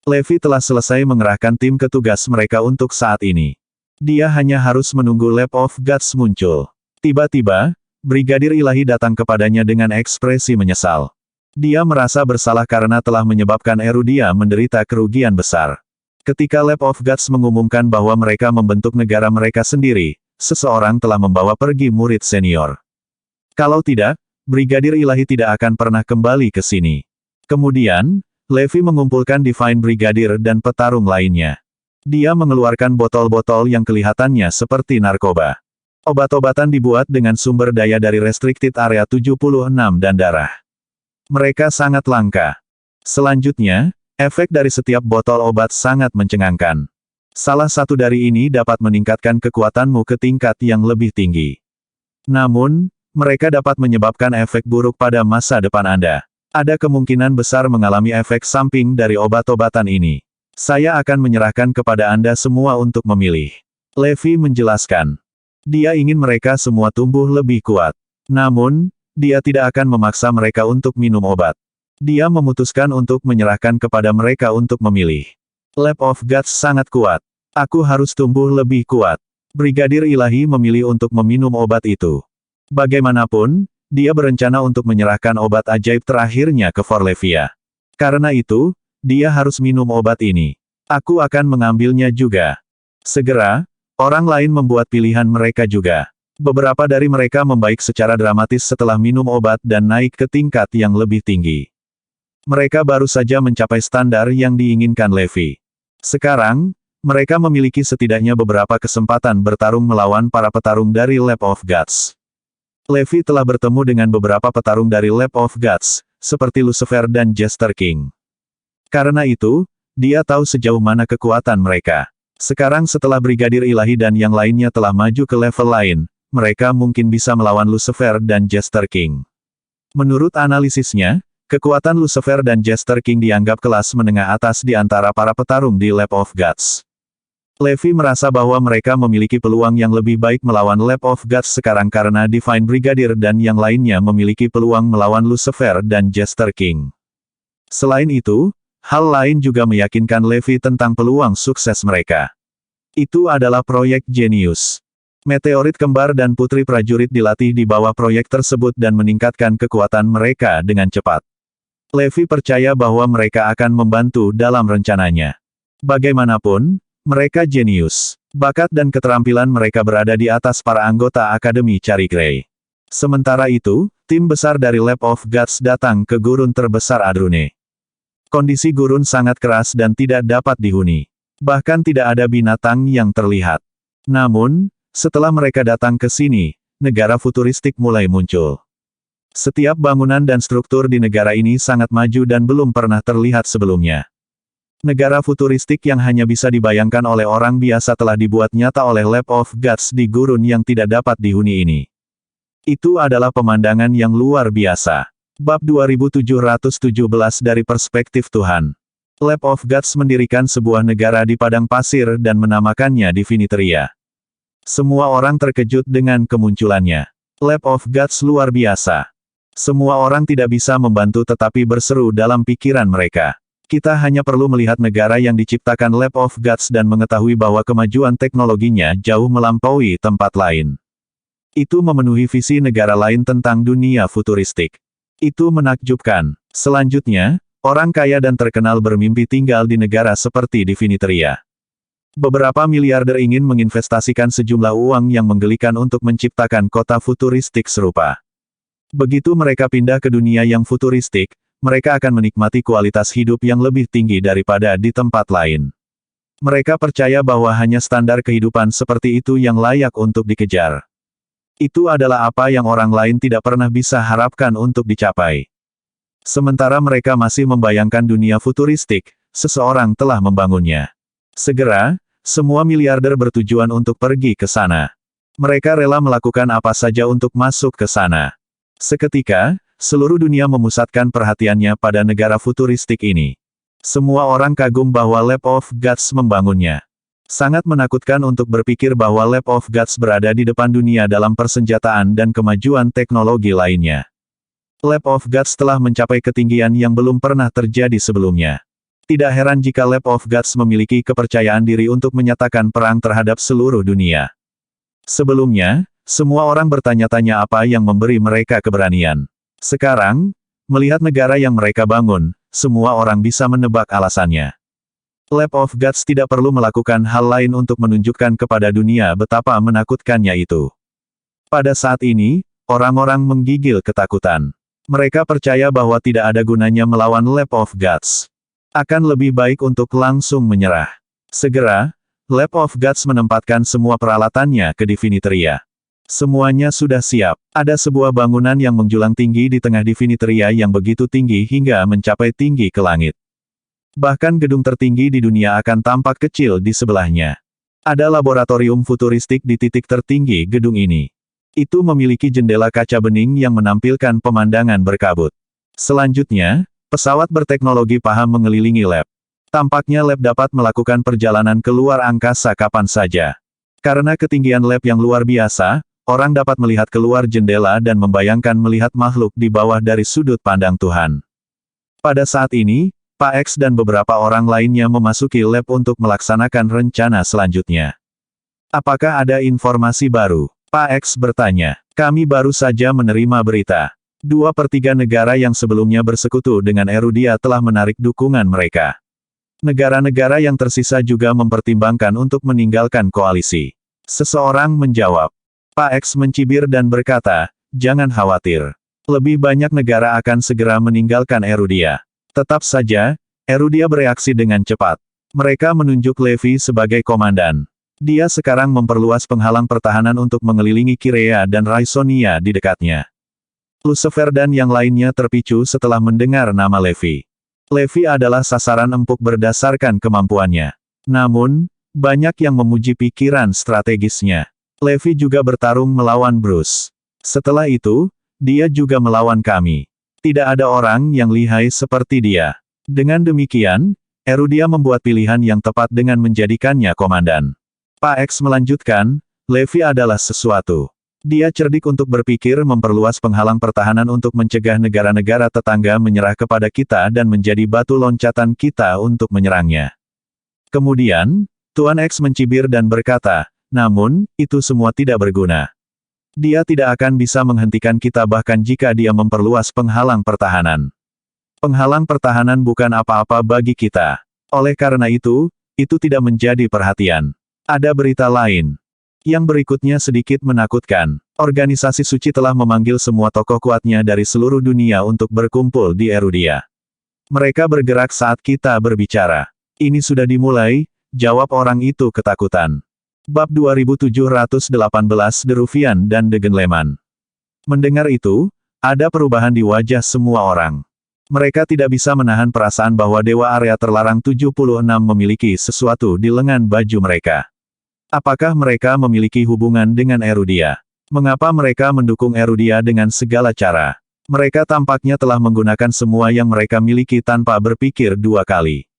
Levi telah selesai mengerahkan tim petugas mereka untuk saat ini. Dia hanya harus menunggu Lab of Gods muncul. Tiba-tiba, Brigadir Ilahi datang kepadanya dengan ekspresi menyesal. Dia merasa bersalah karena telah menyebabkan Erudia menderita kerugian besar. Ketika Lab of Gods mengumumkan bahwa mereka membentuk negara mereka sendiri, seseorang telah membawa pergi murid senior. Kalau tidak, Brigadir Ilahi tidak akan pernah kembali ke sini. Kemudian, Levi mengumpulkan Divine Brigadier dan petarung lainnya. Dia mengeluarkan botol-botol yang kelihatannya seperti narkoba. Obat-obatan dibuat dengan sumber daya dari Restricted Area 76 dan darah. Mereka sangat langka. Selanjutnya, efek dari setiap botol obat sangat mencengangkan. Salah satu dari ini dapat meningkatkan kekuatanmu ke tingkat yang lebih tinggi. Namun, mereka dapat menyebabkan efek buruk pada masa depan Anda. Ada kemungkinan besar mengalami efek samping dari obat-obatan ini. Saya akan menyerahkan kepada Anda semua untuk memilih. Levi menjelaskan. Dia ingin mereka semua tumbuh lebih kuat. Namun, dia tidak akan memaksa mereka untuk minum obat. Dia memutuskan untuk menyerahkan kepada mereka untuk memilih. Lab of Gods sangat kuat. Aku harus tumbuh lebih kuat. Brigadir Ilahi memilih untuk meminum obat itu. Bagaimanapun, dia berencana untuk menyerahkan obat ajaib terakhirnya ke Forlevia. Karena itu, dia harus minum obat ini. Aku akan mengambilnya juga. Segera, orang lain membuat pilihan mereka juga. Beberapa dari mereka membaik secara dramatis setelah minum obat dan naik ke tingkat yang lebih tinggi. Mereka baru saja mencapai standar yang diinginkan Levi. Sekarang, mereka memiliki setidaknya beberapa kesempatan bertarung melawan para petarung dari Lab of Gods. Levi telah bertemu dengan beberapa petarung dari Lab of Gods, seperti Lucifer dan Jester King. Karena itu, dia tahu sejauh mana kekuatan mereka. Sekarang setelah Brigadir Ilahi dan yang lainnya telah maju ke level lain, mereka mungkin bisa melawan Lucifer dan Jester King. Menurut analisisnya, kekuatan Lucifer dan Jester King dianggap kelas menengah atas di antara para petarung di Lab of Gods. Levi merasa bahwa mereka memiliki peluang yang lebih baik melawan Lab of Gods sekarang karena Divine Brigadier dan yang lainnya memiliki peluang melawan Lucifer dan Jester King. Selain itu, hal lain juga meyakinkan Levi tentang peluang sukses mereka. Itu adalah proyek Genius. Meteorit kembar dan putri prajurit dilatih di bawah proyek tersebut dan meningkatkan kekuatan mereka dengan cepat. Levi percaya bahwa mereka akan membantu dalam rencananya. Bagaimanapun, mereka jenius. Bakat dan keterampilan mereka berada di atas para anggota Akademi Cari Grey. Sementara itu, tim besar dari Lab of Gods datang ke gurun terbesar Adrune. Kondisi gurun sangat keras dan tidak dapat dihuni. Bahkan tidak ada binatang yang terlihat. Namun, setelah mereka datang ke sini, negara futuristik mulai muncul. Setiap bangunan dan struktur di negara ini sangat maju dan belum pernah terlihat sebelumnya. Negara futuristik yang hanya bisa dibayangkan oleh orang biasa telah dibuat nyata oleh Lab of Gods di gurun yang tidak dapat dihuni ini. Itu adalah pemandangan yang luar biasa. Bab 2717 dari perspektif Tuhan. Lab of Gods mendirikan sebuah negara di padang pasir dan menamakannya Diviniteria. Semua orang terkejut dengan kemunculannya. Lab of Gods luar biasa. Semua orang tidak bisa membantu tetapi berseru dalam pikiran mereka. Kita hanya perlu melihat negara yang diciptakan Lab of Gods dan mengetahui bahwa kemajuan teknologinya jauh melampaui tempat lain. Itu memenuhi visi negara lain tentang dunia futuristik. Itu menakjubkan. Selanjutnya, orang kaya dan terkenal bermimpi tinggal di negara seperti Diviniteria. Beberapa miliarder ingin menginvestasikan sejumlah uang yang menggelikan untuk menciptakan kota futuristik serupa. Begitu mereka pindah ke dunia yang futuristik, mereka akan menikmati kualitas hidup yang lebih tinggi daripada di tempat lain. Mereka percaya bahwa hanya standar kehidupan seperti itu yang layak untuk dikejar. Itu adalah apa yang orang lain tidak pernah bisa harapkan untuk dicapai. Sementara mereka masih membayangkan dunia futuristik, seseorang telah membangunnya. Segera, semua miliarder bertujuan untuk pergi ke sana. Mereka rela melakukan apa saja untuk masuk ke sana. Seketika, seluruh dunia memusatkan perhatiannya pada negara futuristik ini. Semua orang kagum bahwa Lab of Gods membangunnya. Sangat menakutkan untuk berpikir bahwa Lab of Gods berada di depan dunia dalam persenjataan dan kemajuan teknologi lainnya. Lab of Gods telah mencapai ketinggian yang belum pernah terjadi sebelumnya. Tidak heran jika Lab of Gods memiliki kepercayaan diri untuk menyatakan perang terhadap seluruh dunia. Sebelumnya, semua orang bertanya-tanya apa yang memberi mereka keberanian. Sekarang, melihat negara yang mereka bangun, semua orang bisa menebak alasannya. Lab of Gods tidak perlu melakukan hal lain untuk menunjukkan kepada dunia betapa menakutkannya itu. Pada saat ini, orang-orang menggigil ketakutan. Mereka percaya bahwa tidak ada gunanya melawan Lab of Gods. Akan lebih baik untuk langsung menyerah. Segera, Lab of Gods menempatkan semua peralatannya ke Diviniteria. Semuanya sudah siap. Ada sebuah bangunan yang menjulang tinggi di tengah Diviniteria yang begitu tinggi hingga mencapai tinggi ke langit. Bahkan gedung tertinggi di dunia akan tampak kecil di sebelahnya. Ada laboratorium futuristik di titik tertinggi gedung ini. Itu memiliki jendela kaca bening yang menampilkan pemandangan berkabut. Selanjutnya, pesawat berteknologi paham mengelilingi lab. Tampaknya lab dapat melakukan perjalanan ke luar angkasa kapan saja. Karena ketinggian lab yang luar biasa, orang dapat melihat keluar jendela dan membayangkan melihat makhluk di bawah dari sudut pandang Tuhan. Pada saat ini, Pak X dan beberapa orang lainnya memasuki lab untuk melaksanakan rencana selanjutnya. Apakah ada informasi baru? Pak X bertanya. Kami baru saja menerima berita. 2/3 negara yang sebelumnya bersekutu dengan Erudia telah menarik dukungan mereka. Negara-negara yang tersisa juga mempertimbangkan untuk meninggalkan koalisi. Seseorang menjawab. Pak X mencibir dan berkata, jangan khawatir. Lebih banyak negara akan segera meninggalkan Erudia. Tetap saja, Erudia bereaksi dengan cepat. Mereka menunjuk Levi sebagai komandan. Dia sekarang memperluas penghalang pertahanan untuk mengelilingi Kirea dan Raisonia di dekatnya. Lucifer dan yang lainnya terpicu setelah mendengar nama Levi. Levi adalah sasaran empuk berdasarkan kemampuannya. Namun, banyak yang memuji pikiran strategisnya. Levi juga bertarung melawan Bruce. Setelah itu, dia juga melawan kami. Tidak ada orang yang lihai seperti dia. Dengan demikian, Erudia membuat pilihan yang tepat dengan menjadikannya komandan. Pak X melanjutkan, Levi adalah sesuatu. Dia cerdik untuk berpikir memperluas penghalang pertahanan untuk mencegah negara-negara tetangga menyerah kepada kita dan menjadi batu loncatan kita untuk menyerangnya. Kemudian, Tuan X mencibir dan berkata, namun, itu semua tidak berguna. Dia tidak akan bisa menghentikan kita bahkan jika dia memperluas penghalang pertahanan. Penghalang pertahanan bukan apa-apa bagi kita. Oleh karena itu tidak menjadi perhatian. Ada berita lain. Yang berikutnya sedikit menakutkan. Organisasi suci telah memanggil semua tokoh kuatnya dari seluruh dunia untuk berkumpul di Erudia. Mereka bergerak saat kita berbicara. Ini sudah dimulai, jawab orang itu ketakutan. Bab 2718 Deruvian dan Degenleman. Mendengar itu, ada perubahan di wajah semua orang. Mereka tidak bisa menahan perasaan bahwa Dewa Area Terlarang 76 memiliki sesuatu di lengan baju mereka. Apakah mereka memiliki hubungan dengan Erudia? Mengapa mereka mendukung Erudia dengan segala cara? Mereka tampaknya telah menggunakan semua yang mereka miliki tanpa berpikir dua kali.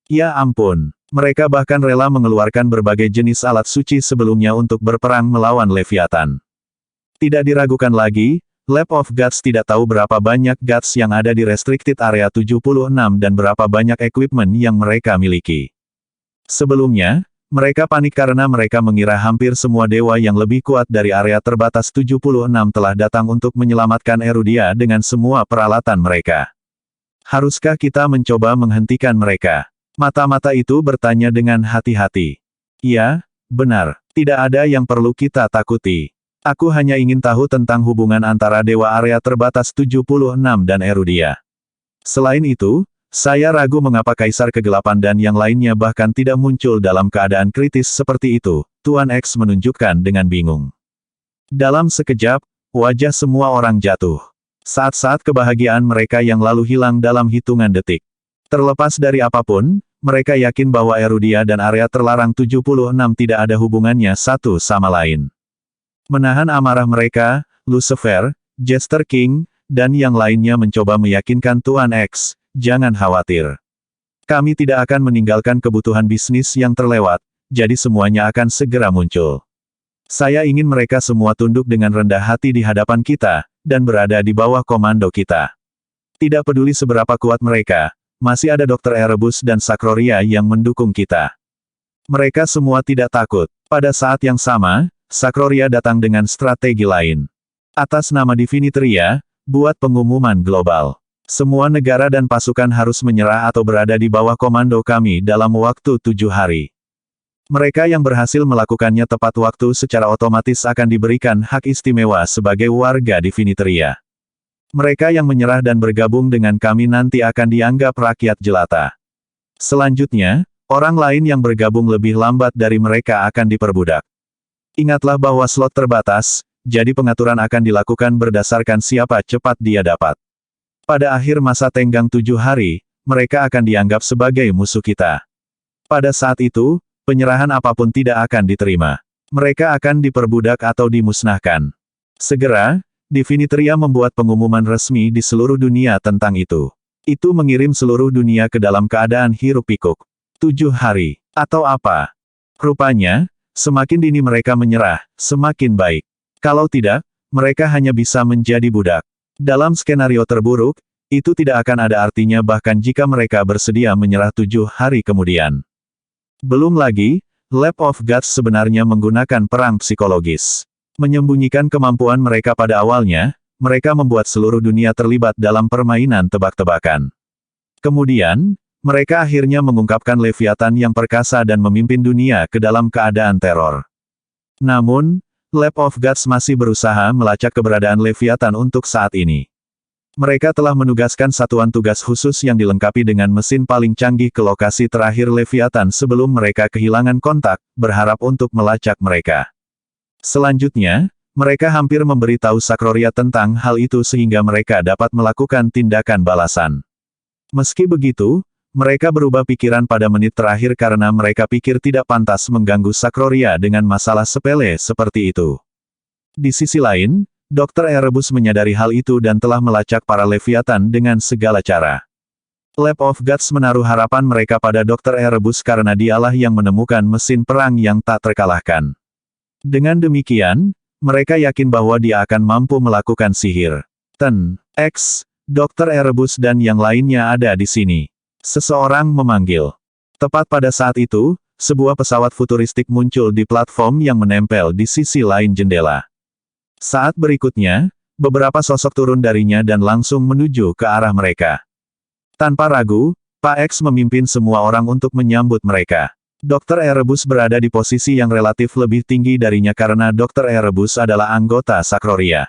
Ya ampun, mereka bahkan rela mengeluarkan berbagai jenis alat suci sebelumnya untuk berperang melawan Leviathan. Tidak diragukan lagi, Lab of Gods tidak tahu berapa banyak Gods yang ada di Restricted Area 76 dan berapa banyak equipment yang mereka miliki. Sebelumnya, mereka panik karena mereka mengira hampir semua dewa yang lebih kuat dari area terbatas 76 telah datang untuk menyelamatkan Erudia dengan semua peralatan mereka. Haruskah kita mencoba menghentikan mereka? Mata-mata itu bertanya dengan hati-hati. Ya, benar. Tidak ada yang perlu kita takuti. Aku hanya ingin tahu tentang hubungan antara dewa area terbatas 76 dan Erudia. Selain itu, saya ragu mengapa Kaisar Kegelapan dan yang lainnya bahkan tidak muncul dalam keadaan kritis seperti itu, Tuan X menunjukkan dengan bingung. Dalam sekejap, wajah semua orang jatuh. Saat-saat kebahagiaan mereka yang lalu hilang dalam hitungan detik. Terlepas dari apapun, mereka yakin bahwa Erudia dan area terlarang 76 tidak ada hubungannya satu sama lain. Menahan amarah mereka, Lucifer, Jester King, dan yang lainnya mencoba meyakinkan Tuan X, jangan khawatir. Kami tidak akan meninggalkan kebutuhan bisnis yang terlewat, jadi semuanya akan segera muncul. Saya ingin mereka semua tunduk dengan rendah hati di hadapan kita, dan berada di bawah komando kita. Tidak peduli seberapa kuat mereka, masih ada Dr. Erebus dan Sakroria yang mendukung kita. Mereka semua tidak takut. Pada saat yang sama, Sakroria datang dengan strategi lain. Atas nama Diviniteria, buat pengumuman global. Semua negara dan pasukan harus menyerah atau berada di bawah komando kami dalam waktu 7 hari. Mereka yang berhasil melakukannya tepat waktu secara otomatis akan diberikan hak istimewa sebagai warga Diviniteria. Mereka yang menyerah dan bergabung dengan kami nanti akan dianggap rakyat jelata. Selanjutnya, orang lain yang bergabung lebih lambat dari mereka akan diperbudak. Ingatlah bahwa slot terbatas, jadi pengaturan akan dilakukan berdasarkan siapa cepat dia dapat. Pada akhir masa tenggang 7 hari, mereka akan dianggap sebagai musuh kita. Pada saat itu, penyerahan apapun tidak akan diterima. Mereka akan diperbudak atau dimusnahkan. Segera, Diviniteria membuat pengumuman resmi di seluruh dunia tentang itu. Itu mengirim seluruh dunia ke dalam keadaan hiruk-pikuk. 7 hari. Atau apa? Rupanya, semakin dini mereka menyerah, semakin baik. Kalau tidak, mereka hanya bisa menjadi budak. Dalam skenario terburuk, itu tidak akan ada artinya bahkan jika mereka bersedia menyerah 7 hari kemudian. Belum lagi, Lab of Gods sebenarnya menggunakan perang psikologis. Menyembunyikan kemampuan mereka pada awalnya, mereka membuat seluruh dunia terlibat dalam permainan tebak-tebakan. Kemudian, mereka akhirnya mengungkapkan Leviathan yang perkasa dan memimpin dunia ke dalam keadaan teror. Namun, Lab of Gods masih berusaha melacak keberadaan Leviathan untuk saat ini. Mereka telah menugaskan satuan tugas khusus yang dilengkapi dengan mesin paling canggih ke lokasi terakhir Leviathan sebelum mereka kehilangan kontak, berharap untuk melacak mereka. Selanjutnya, mereka hampir memberitahu Sakroria tentang hal itu sehingga mereka dapat melakukan tindakan balasan. Meski begitu, mereka berubah pikiran pada menit terakhir karena mereka pikir tidak pantas mengganggu Sakroria dengan masalah sepele seperti itu. Di sisi lain, Dr. Erebus menyadari hal itu dan telah melacak para Leviathan dengan segala cara. Lab of Gods menaruh harapan mereka pada Dr. Erebus karena dialah yang menemukan mesin perang yang tak terkalahkan. Dengan demikian, mereka yakin bahwa dia akan mampu melakukan sihir. Ten, X, Dr. Erebus dan yang lainnya ada di sini. Seseorang memanggil. Tepat pada saat itu, sebuah pesawat futuristik muncul di platform yang menempel di sisi lain jendela. Saat berikutnya, beberapa sosok turun darinya dan langsung menuju ke arah mereka. Tanpa ragu, Pak X memimpin semua orang untuk menyambut mereka. Dr. Erebus berada di posisi yang relatif lebih tinggi darinya karena Dr. Erebus adalah anggota Sakroria.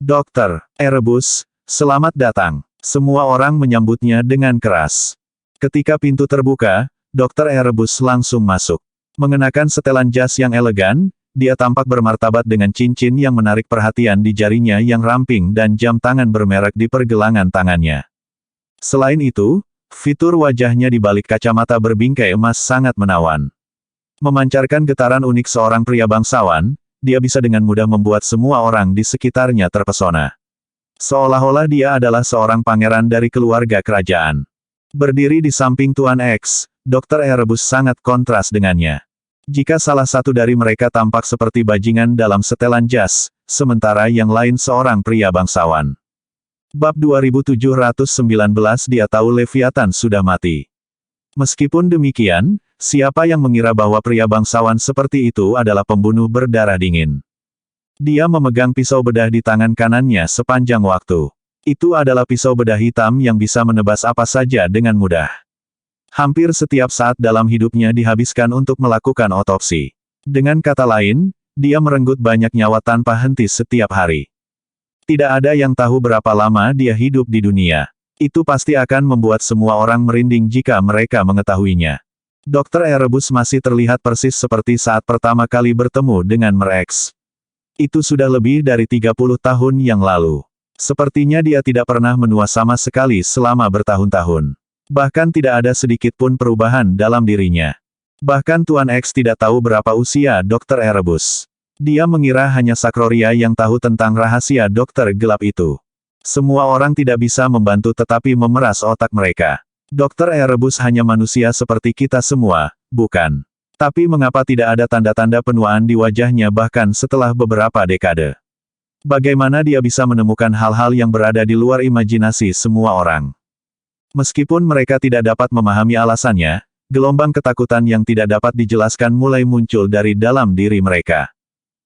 Dr. Erebus, selamat datang. Semua orang menyambutnya dengan keras. Ketika pintu terbuka, Dr. Erebus langsung masuk. Mengenakan setelan jas yang elegan, dia tampak bermartabat dengan cincin yang menarik perhatian di jarinya yang ramping dan jam tangan bermerek di pergelangan tangannya. Selain itu, fitur wajahnya di balik kacamata berbingkai emas sangat menawan. Memancarkan getaran unik seorang pria bangsawan, dia bisa dengan mudah membuat semua orang di sekitarnya terpesona. Seolah-olah dia adalah seorang pangeran dari keluarga kerajaan. Berdiri di samping Tuan X, Dr. Erebus sangat kontras dengannya. Jika salah satu dari mereka tampak seperti bajingan dalam setelan jas, sementara yang lain seorang pria bangsawan. Bab 2719 Dia tahu Leviathan sudah mati. Meskipun demikian, siapa yang mengira bahwa pria bangsawan seperti itu adalah pembunuh berdarah dingin? Dia memegang pisau bedah di tangan kanannya sepanjang waktu. Itu adalah pisau bedah hitam yang bisa menebas apa saja dengan mudah. Hampir setiap saat dalam hidupnya dihabiskan untuk melakukan otopsi. Dengan kata lain, dia merenggut banyak nyawa tanpa henti setiap hari. Tidak ada yang tahu berapa lama dia hidup di dunia. Itu pasti akan membuat semua orang merinding jika mereka mengetahuinya. Dr. Erebus masih terlihat persis seperti saat pertama kali bertemu dengan Merex. Itu sudah lebih dari 30 tahun yang lalu. Sepertinya dia tidak pernah menua sama sekali selama bertahun-tahun. Bahkan tidak ada sedikit pun perubahan dalam dirinya. Bahkan Tuan X tidak tahu berapa usia Dr. Erebus. Dia mengira hanya Sakroria yang tahu tentang rahasia dokter gelap itu. Semua orang tidak bisa membantu tetapi memeras otak mereka. Dr. Erebus hanya manusia seperti kita semua, bukan? Tapi mengapa tidak ada tanda-tanda penuaan di wajahnya bahkan setelah beberapa dekade? Bagaimana dia bisa menemukan hal-hal yang berada di luar imajinasi semua orang? Meskipun mereka tidak dapat memahami alasannya, gelombang ketakutan yang tidak dapat dijelaskan mulai muncul dari dalam diri mereka.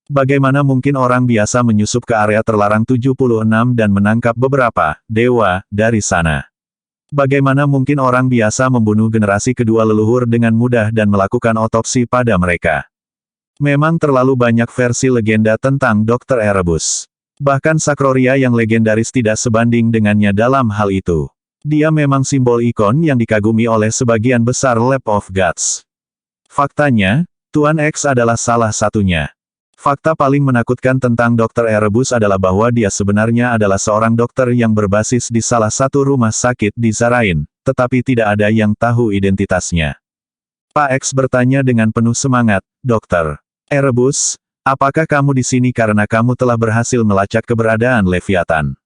Bagaimana mungkin orang biasa menyusup ke area terlarang 76 dan menangkap beberapa dewa dari sana? Bagaimana mungkin orang biasa membunuh generasi kedua leluhur dengan mudah dan melakukan otopsi pada mereka? Memang terlalu banyak versi legenda tentang Dr. Erebus. Bahkan Sakroria yang legendaris tidak sebanding dengannya dalam hal itu. Dia memang simbol ikon yang dikagumi oleh sebagian besar Lab of Gods. Faktanya, Tuan X adalah salah satunya. Fakta paling menakutkan tentang Dr. Erebus adalah bahwa dia sebenarnya adalah seorang dokter yang berbasis di salah satu rumah sakit di Zarain, tetapi tidak ada yang tahu identitasnya. Pak X bertanya dengan penuh semangat, "Dokter Erebus, apakah kamu di sini karena kamu telah berhasil melacak keberadaan Leviathan?"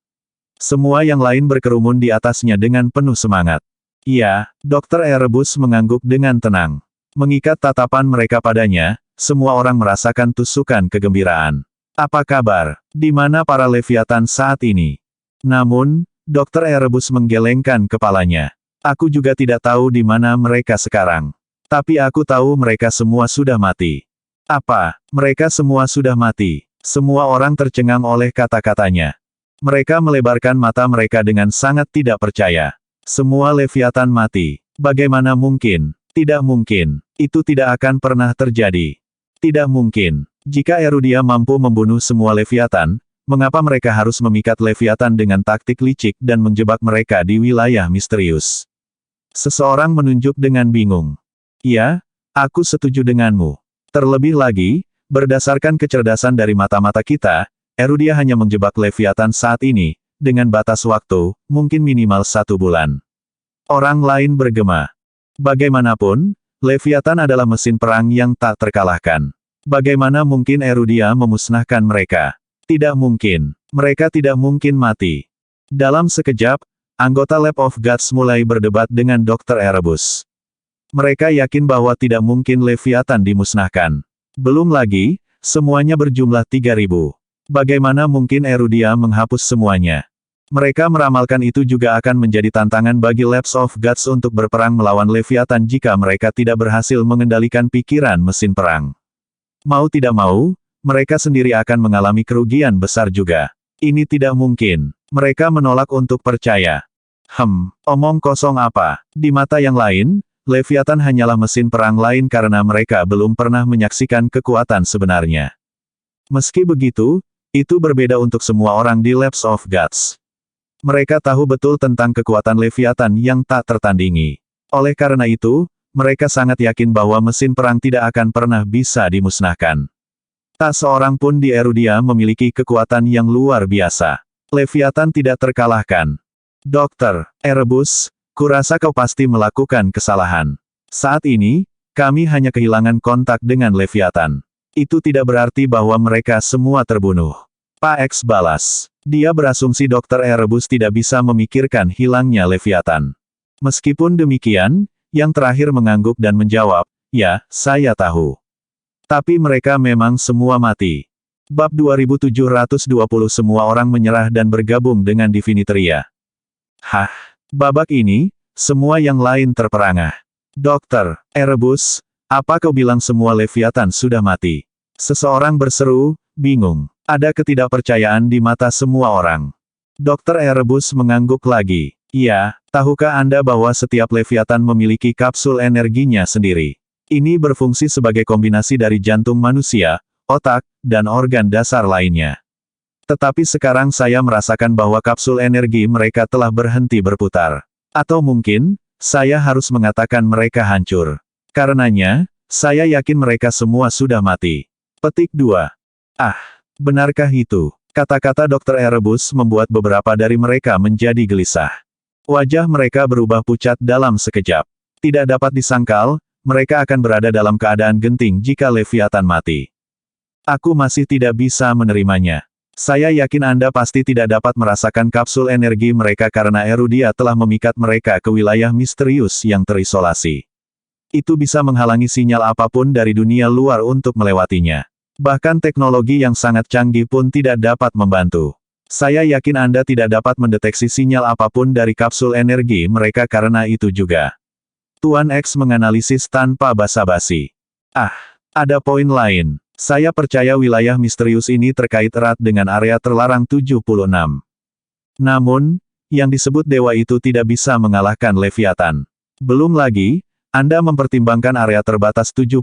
Semua yang lain berkerumun di atasnya dengan penuh semangat. "Iya," Dr. Erebus mengangguk dengan tenang. Mengikat tatapan mereka padanya, semua orang merasakan tusukan kegembiraan. "Apa kabar? Di mana para Leviathan saat ini?" Namun, Dr. Erebus menggelengkan kepalanya. "Aku juga tidak tahu di mana mereka sekarang. Tapi aku tahu mereka semua sudah mati." "Apa? Mereka semua sudah mati?" Semua orang tercengang oleh kata-katanya. Mereka melebarkan mata mereka dengan sangat tidak percaya. "Semua Leviathan mati. Bagaimana mungkin? Tidak mungkin. Itu tidak akan pernah terjadi. Tidak mungkin. Jika Erudia mampu membunuh semua Leviathan, mengapa mereka harus memikat Leviathan dengan taktik licik dan menjebak mereka di wilayah misterius?" Seseorang menunjuk dengan bingung. "Ya, aku setuju denganmu. Terlebih lagi, berdasarkan kecerdasan dari mata-mata kita, Erudia hanya menjebak Leviathan saat ini, dengan batas waktu, mungkin minimal 1 bulan." Orang lain bergema. Bagaimanapun, Leviathan adalah mesin perang yang tak terkalahkan. Bagaimana mungkin Erudia memusnahkan mereka? Tidak mungkin. Mereka tidak mungkin mati. Dalam sekejap, anggota Lab of Gods mulai berdebat dengan Dr. Erebus. Mereka yakin bahwa tidak mungkin Leviathan dimusnahkan. Belum lagi, semuanya berjumlah 3.000. Bagaimana mungkin Erudia menghapus semuanya? Mereka meramalkan itu juga akan menjadi tantangan bagi Labs of Gods untuk berperang melawan Leviathan jika mereka tidak berhasil mengendalikan pikiran mesin perang. Mau tidak mau, mereka sendiri akan mengalami kerugian besar juga. Ini tidak mungkin. Mereka menolak untuk percaya. Omong kosong apa? Di mata yang lain, Leviathan hanyalah mesin perang lain karena mereka belum pernah menyaksikan kekuatan sebenarnya. Meski begitu, itu berbeda untuk semua orang di Labs of Gods. Mereka tahu betul tentang kekuatan Leviathan yang tak tertandingi. Oleh karena itu, mereka sangat yakin bahwa mesin perang tidak akan pernah bisa dimusnahkan. Tak seorang pun di Erudia memiliki kekuatan yang luar biasa. Leviathan tidak terkalahkan. Dr. Erebus, kurasa kau pasti melakukan kesalahan. Saat ini, kami hanya kehilangan kontak dengan Leviathan. Itu tidak berarti bahwa mereka semua terbunuh. Pak X balas. Dia berasumsi Dr. Erebus tidak bisa memikirkan hilangnya Leviathan. Meskipun demikian, yang terakhir mengangguk dan menjawab, "Ya, saya tahu. Tapi mereka memang semua mati. Bab 2720 semua orang menyerah dan bergabung dengan Diviniteria. Hah? Babak ini, semua yang lain terperangah. Dokter Erebus, apa kau bilang semua Leviathan sudah mati? Seseorang berseru, bingung. Ada ketidakpercayaan di mata semua orang. Dokter Erebus mengangguk lagi. Iya, tahukah Anda bahwa setiap Leviathan memiliki kapsul energinya sendiri? Ini berfungsi sebagai kombinasi dari jantung manusia, otak, dan organ dasar lainnya. Tetapi sekarang saya merasakan bahwa kapsul energi mereka telah berhenti berputar. Atau mungkin, saya harus mengatakan mereka hancur. Karenanya, saya yakin mereka semua sudah mati. Petik 2. Ah, benarkah itu? Kata-kata Dr. Erebus membuat beberapa dari mereka menjadi gelisah. Wajah mereka berubah pucat dalam sekejap. Tidak dapat disangkal, mereka akan berada dalam keadaan genting jika Leviathan mati. Aku masih tidak bisa menerimanya. Saya yakin Anda pasti tidak dapat merasakan kapsul energi mereka karena Erudia telah memikat mereka ke wilayah misterius yang terisolasi. Itu bisa menghalangi sinyal apapun dari dunia luar untuk melewatinya. Bahkan teknologi yang sangat canggih pun tidak dapat membantu. Saya yakin Anda tidak dapat mendeteksi sinyal apapun dari kapsul energi mereka karena itu juga. Tuan X menganalisis tanpa basa-basi. Ah, ada poin lain. Saya percaya wilayah misterius ini terkait erat dengan area terlarang 76. Namun, yang disebut dewa itu tidak bisa mengalahkan Leviathan. Belum lagi, Anda mempertimbangkan area terbatas 76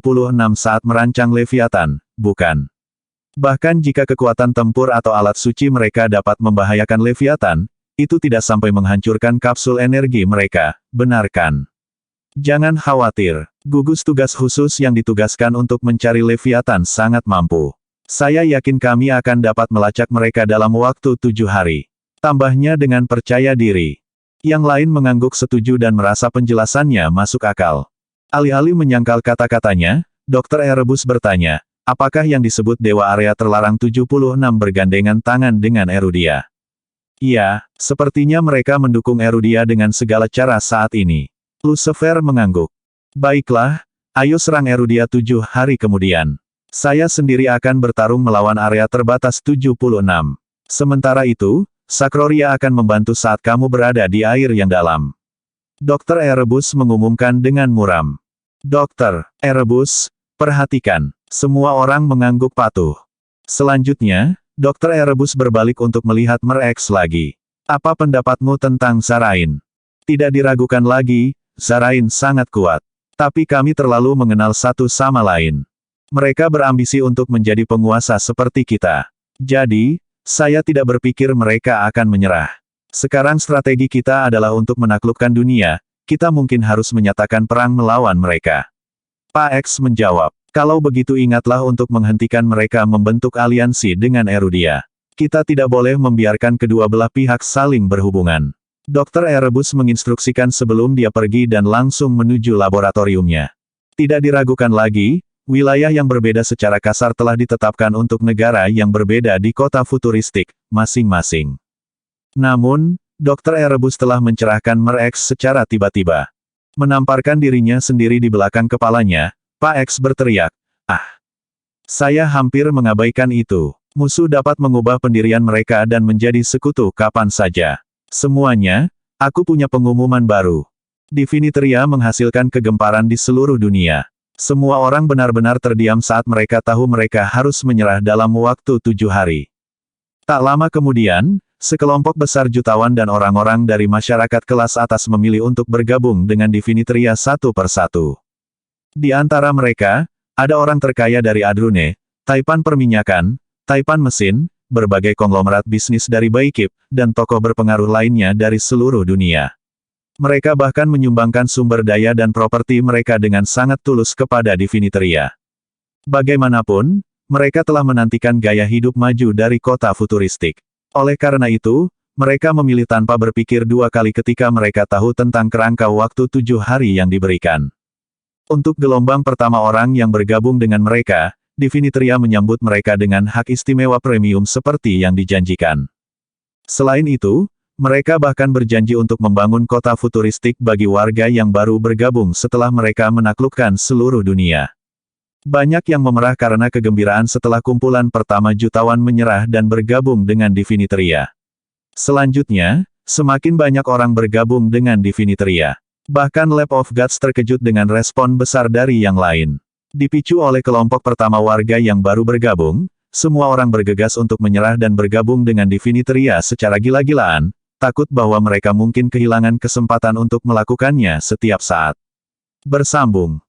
saat merancang Leviathan, bukan? Bahkan jika kekuatan tempur atau alat suci mereka dapat membahayakan Leviathan, itu tidak sampai menghancurkan kapsul energi mereka, benar kan? Jangan khawatir, gugus tugas khusus yang ditugaskan untuk mencari Leviathan sangat mampu. Saya yakin kami akan dapat melacak mereka dalam waktu 7 hari. Tambahnya dengan percaya diri. Yang lain mengangguk setuju dan merasa penjelasannya masuk akal. Alih-alih menyangkal kata-katanya, Dr. Erebus bertanya, apakah yang disebut Dewa Area Terlarang 76 bergandengan tangan dengan Erudia? Iya, sepertinya mereka mendukung Erudia dengan segala cara saat ini. Lucifer mengangguk. Baiklah, ayo serang Erudia 7 hari kemudian. Saya sendiri akan bertarung melawan area terbatas 76. Sementara itu, Sakroria akan membantu saat kamu berada di air yang dalam. Dr. Erebus mengumumkan dengan muram. Dr. Erebus, perhatikan. Semua orang mengangguk patuh. Selanjutnya, Dr. Erebus berbalik untuk melihat Mer-X lagi. Apa pendapatmu tentang Zarain? Tidak diragukan lagi, Zarain sangat kuat. Tapi kami terlalu mengenal satu sama lain. Mereka berambisi untuk menjadi penguasa seperti kita. Jadi, saya tidak berpikir mereka akan menyerah. Sekarang strategi kita adalah untuk menaklukkan dunia, kita mungkin harus menyatakan perang melawan mereka. Pak X menjawab, kalau begitu ingatlah untuk menghentikan mereka membentuk aliansi dengan Erudia. Kita tidak boleh membiarkan kedua belah pihak saling berhubungan. Dr. Erebus menginstruksikan sebelum dia pergi dan langsung menuju laboratoriumnya. Tidak diragukan lagi, wilayah yang berbeda secara kasar telah ditetapkan untuk negara yang berbeda di kota futuristik, masing-masing. Namun, Dr. Erebus telah mencerahkan Mer-X secara tiba-tiba. Menamparkan dirinya sendiri di belakang kepalanya, Pak X berteriak, "Ah! Saya hampir mengabaikan itu. Musuh dapat mengubah pendirian mereka dan menjadi sekutu kapan saja. Semuanya, aku punya pengumuman baru. Diviniteria menghasilkan kegemparan di seluruh dunia. Semua orang benar-benar terdiam saat mereka tahu mereka harus menyerah dalam waktu 7 hari. Tak lama kemudian, sekelompok besar jutawan dan orang-orang dari masyarakat kelas atas memilih untuk bergabung dengan Diviniteria satu persatu. Di antara mereka, ada orang terkaya dari Adrune, Taipan Perminyakan, Taipan Mesin, berbagai konglomerat bisnis dari Baikip, dan tokoh berpengaruh lainnya dari seluruh dunia. Mereka bahkan menyumbangkan sumber daya dan properti mereka dengan sangat tulus kepada Diviniteria. Bagaimanapun, mereka telah menantikan gaya hidup maju dari kota futuristik. Oleh karena itu, mereka memilih tanpa berpikir dua kali ketika mereka tahu tentang kerangka waktu 7 hari yang diberikan. Untuk gelombang pertama orang yang bergabung dengan mereka, Diviniteria menyambut mereka dengan hak istimewa premium seperti yang dijanjikan. Selain itu, mereka bahkan berjanji untuk membangun kota futuristik bagi warga yang baru bergabung setelah mereka menaklukkan seluruh dunia. Banyak yang memerah karena kegembiraan setelah kumpulan pertama jutawan menyerah dan bergabung dengan Diviniteria. Selanjutnya, semakin banyak orang bergabung dengan Diviniteria. Bahkan Lab of Gods terkejut dengan respon besar dari yang lain. Dipicu oleh kelompok pertama warga yang baru bergabung, semua orang bergegas untuk menyerah dan bergabung dengan Diviniteria secara gila-gilaan, takut bahwa mereka mungkin kehilangan kesempatan untuk melakukannya setiap saat. Bersambung.